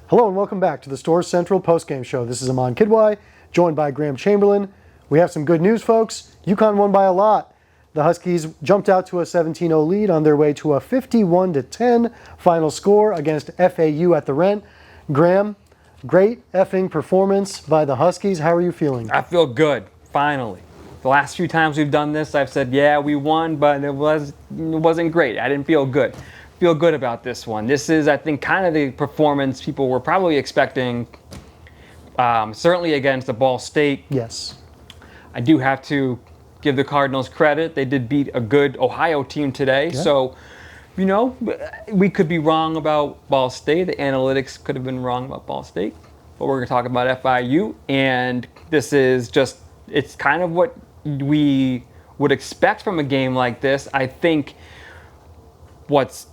Hello and welcome back to the Store Central Postgame Show. This is Aman Kidwai, joined by Graham Chamberlain. We have some good news, folks. UConn won by a lot. The Huskies jumped out to a 17-0 lead on their way to a 51-10 final score against FAU at the Rent. Graham, great effing performance by the Huskies. How are you feeling? I feel good, finally. The last few times we've done this, I've said, yeah, we won, but it wasn't great. I didn't feel good. Feel good about this one. This is, I think, kind of the performance people were probably expecting, certainly against the Ball State. Yes. I do have to give the Cardinals credit. They did beat a good Ohio team today. Yeah. So, you know, we could be wrong about Ball State. The analytics could have been wrong about Ball State. But we're going to talk about FIU. And this is just, it's kind of what we would expect from a game like this. I think what's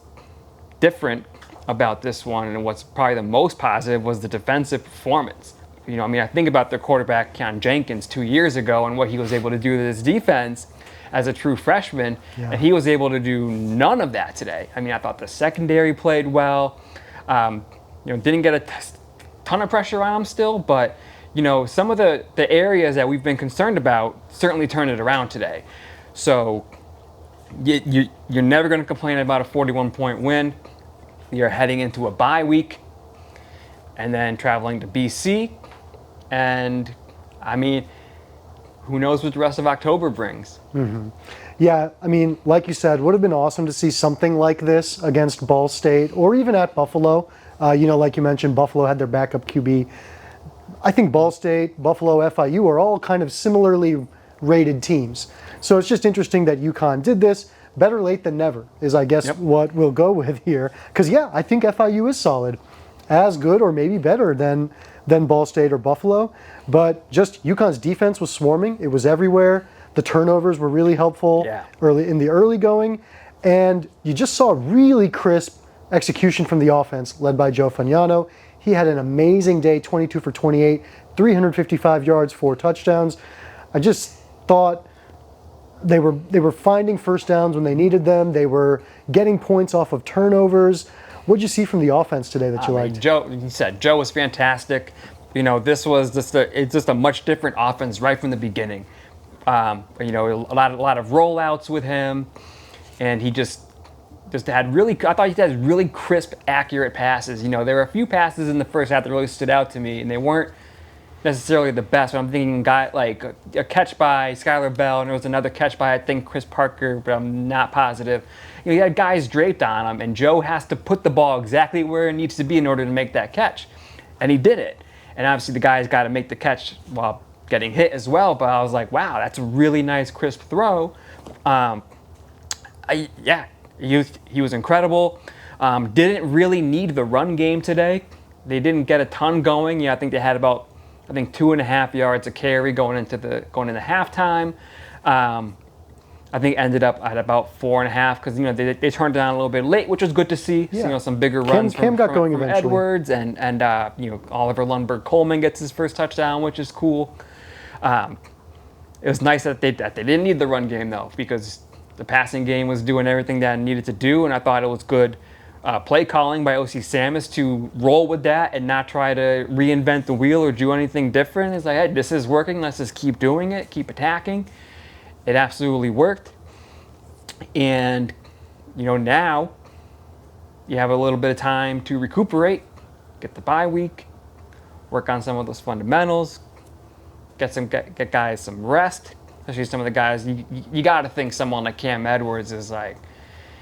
different about this one and what's probably the most positive was the defensive performance. You know, I mean, I think about their quarterback, Keon Jenkins, 2 years ago and what he was able to do to this defense as a true freshman, and he was able to do none of that today. I mean, I thought the secondary played well. Didn't get a ton of pressure on him still, but, you know, some of the areas that we've been concerned about certainly turned it around today. So you're never going to complain about a 41-point win. You're heading into a bye week and then traveling to BC. And, I mean, who knows what the rest of October brings. Mm-hmm. Yeah, I mean, like you said, would have been awesome to see something like this against Ball State or even at Buffalo. Like you mentioned, Buffalo had their backup QB. I think Ball State, Buffalo, FIU are all kind of similarly rated teams. So it's just interesting that UConn did this. Better late than never is, I guess, what we'll go with here. Because, yeah, I think FIU is solid. As good or maybe better than Ball State or Buffalo. But just UConn's defense was swarming. It was everywhere. The turnovers were really helpful early in the early going. And you just saw really crisp execution from the offense led by Joe Fagnano. He had an amazing day, 22 for 28, 355 yards, 4 touchdowns. I just thought they were finding first downs when they needed them. They were getting points off of turnovers. What did you see from the offense today that you liked? Joe was fantastic. You know, this was just a much different offense right from the beginning. A lot of rollouts with him, and he just had I thought he had really crisp, accurate passes. You know, there were a few passes in the first half that really stood out to me, and they weren't necessarily the best, but I'm thinking like a catch by Skylar Bell, and there was another catch by, I think, Chris Parker, but I'm not positive. You know, you had guys draped on him, and Joe has to put the ball exactly where it needs to be in order to make that catch. And he did it. And obviously the guy's got to make the catch while getting hit as well, but I was like, wow, that's a really nice, crisp throw. He was incredible. Didn't really need the run game today. They didn't get a ton going. Yeah, I think they had about 2.5 yards a carry going into halftime. I think ended up at about 4.5 because they turned it on a little bit late, which was good to see. Yeah. So, some bigger runs from Edwards and Oliver Lundberg-Coleman gets his first touchdown, which is cool. It was nice that they didn't need the run game though, because the passing game was doing everything that it needed to do, and I thought it was good play calling by O.C. Samus to roll with that and not try to reinvent the wheel or do anything different. It's like, hey, this is working. Let's just keep doing it, keep attacking. It absolutely worked. And, now you have a little bit of time to recuperate, get the bye week, work on some of those fundamentals, get guys some rest, especially some of the guys. You got to think someone like Cam Edwards is like,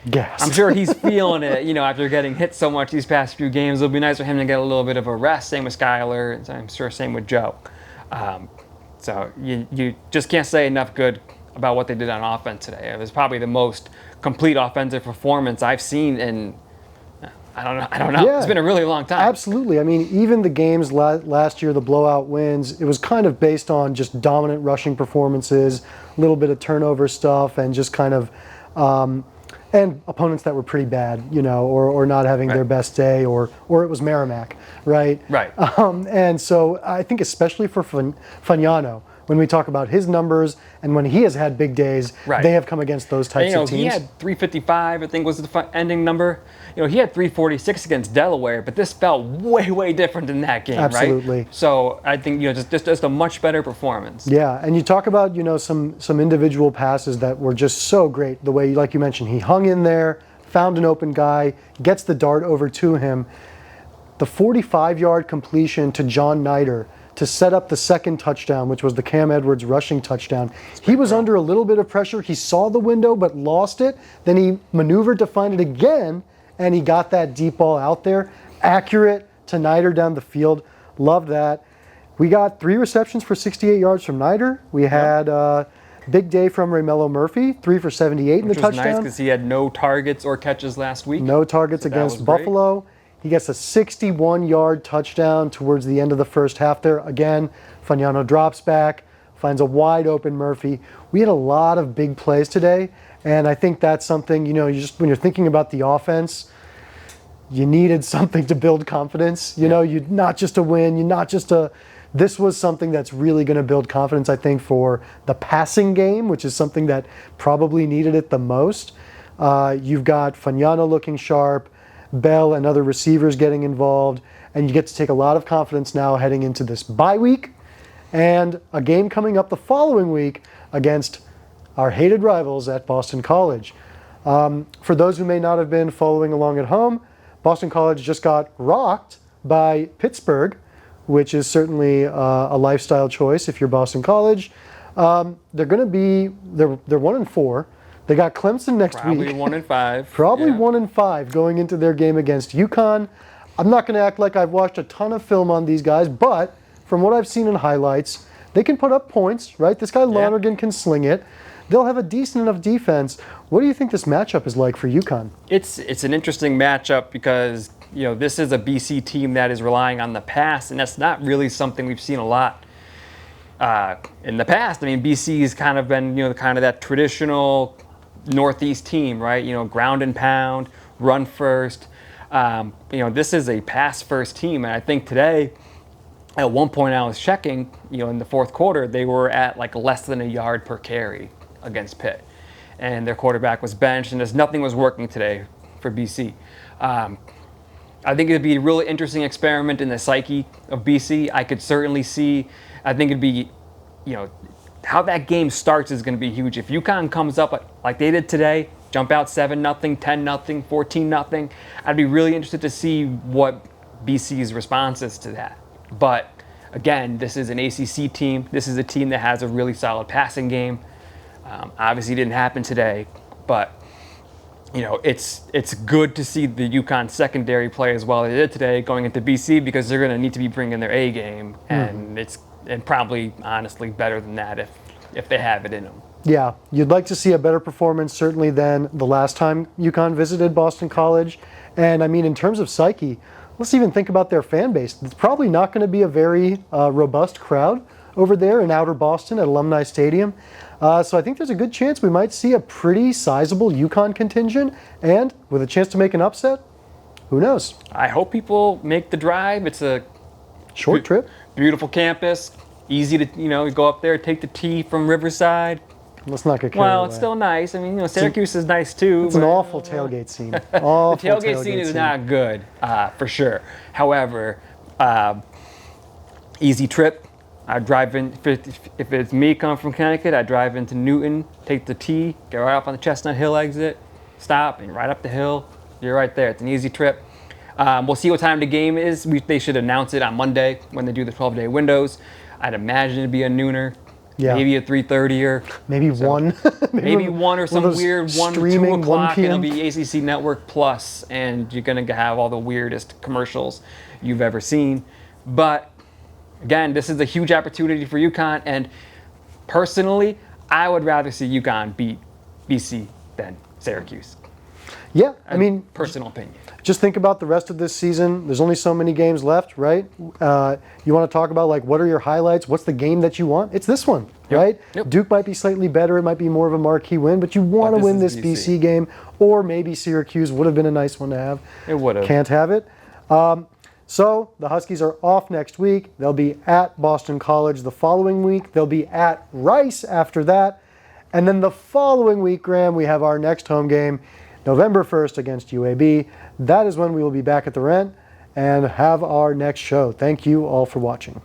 yes. I'm sure he's feeling it, after getting hit so much these past few games. It'll be nice for him to get a little bit of a rest. Same with Skylar, and I'm sure same with Joe. So you just can't say enough good about what they did on offense today. It was probably the most complete offensive performance I've seen in, I don't know. Yeah, it's been a really long time. Absolutely. I mean, even the games last year, the blowout wins, it was kind of based on just dominant rushing performances, a little bit of turnover stuff, and just kind of and opponents that were pretty bad, or not having their best day, or it was Merrimack, right? Right. And so I think especially for Fagnano, when we talk about his numbers and when he has had big days, Right. they have come against those types of teams. He had 355, I think was the ending number. He had 346 against Delaware, but this felt way, way different than that game, Absolutely. right? So I think, just a much better performance. Yeah, and you talk about, some individual passes that were just so great. The way, like you mentioned, he hung in there, found an open guy, gets the dart over to him. The 45-yard completion to John Nider to set up the second touchdown, which was the Cam Edwards rushing touchdown. He was under a little bit of pressure. He saw the window but lost it. Then he maneuvered to find it again, and he got that deep ball out there. Accurate to Nider down the field. Loved that. We got 3 receptions for 68 yards from Nider. We had big day from Raymelo Murphy, 3 for 78 in the touchdown. Which was nice because he had no targets or catches last week. No targets against Buffalo. He gets a 61-yard touchdown towards the end of the first half there. Again, Fagnano drops back, finds a wide open Murphy. We had a lot of big plays today, and I think that's something, when you're thinking about the offense, you needed something to build confidence. You not just a win, you not just a... This was something that's really going to build confidence, I think, for the passing game, which is something that probably needed it the most. You've got Fagnano looking sharp, Bell and other receivers getting involved, and you get to take a lot of confidence now heading into this bye week and a game coming up the following week against our hated rivals at Boston College. For those who may not have been following along at home, Boston College just got rocked by Pittsburgh, which is certainly a lifestyle choice if you're Boston College. They're going to be, they're 1-4. They got Clemson next Probably week. 1-5. Probably 1-5 going into their game against UConn. I'm not going to act like I've watched a ton of film on these guys, but from what I've seen in highlights, they can put up points, right? This guy Lonergan can sling it. They'll have a decent enough defense. What do you think this matchup is like for UConn? It's an interesting matchup because, this is a BC team that is relying on the pass, and that's not really something we've seen a lot in the past. I mean, BC has kind of been, kind of that traditional Northeast team, right? Ground and pound, run first. This is a pass first team, and I think today, at one point I was checking, in the fourth quarter, they were at like less than a yard per carry against Pitt, and their quarterback was benched, and nothing was working today for BC. I think it'd be a really interesting experiment in the psyche of BC. I could certainly see. I think it'd be, how that game starts is going to be huge. If UConn comes up like they did today, jump out 7-0, 10-0, 14-0, I'd be really interested to see what BC's response is to that. But again, this is an ACC team. This is a team that has a really solid passing game. Obviously, it didn't happen today, but it's good to see the UConn secondary play as well as they did today going into BC because they're going to need to be bringing their A game, and probably honestly better than that if they have it in them. Yeah, you'd like to see a better performance certainly than the last time UConn visited Boston College. And I mean, in terms of psyche, let's even think about their fan base. It's probably not going to be a very robust crowd over there in outer Boston at Alumni Stadium. So I think there's a good chance we might see a pretty sizable UConn contingent, and with a chance to make an upset, who knows? I hope people make the drive. It's a short trip. Beautiful campus, easy to go up there, take the T from Riverside. Let's not get carried away. It's still nice. I mean, Syracuse is nice too. It's an awful tailgate scene. The tailgate scene is not good, for sure. However, easy trip. I drive in, if it's me coming from Connecticut, I drive into Newton, take the T, get right up on the Chestnut Hill exit, stop, and right up the hill. You're right there. It's an easy trip. We'll see what time the game is. They should announce it on Monday when they do the 12-day windows. I'd imagine it'd be a nooner. Yeah. Maybe a 3:30 maybe 1. maybe 1 or some weird 1 or 2 o'clock. It'll be ACC Network Plus, and you're going to have all the weirdest commercials you've ever seen. But again, this is a huge opportunity for UConn, and personally, I would rather see UConn beat BC than Syracuse. Yeah, I mean, personal opinion. Just think about the rest of this season. There's only so many games left, right? You want to talk about what are your highlights? What's the game that you want? It's this one, right? Yep. Duke might be slightly better. It might be more of a marquee win, but you want to win this BC game, or maybe Syracuse would have been a nice one to have. It would have. Can't have it. So the Huskies are off next week. They'll be at Boston College the following week. They'll be at Rice after that. And then the following week, Graham, we have our next home game, November 1st against UAB. That is when we will be back at the Rent and have our next show. Thank you all for watching.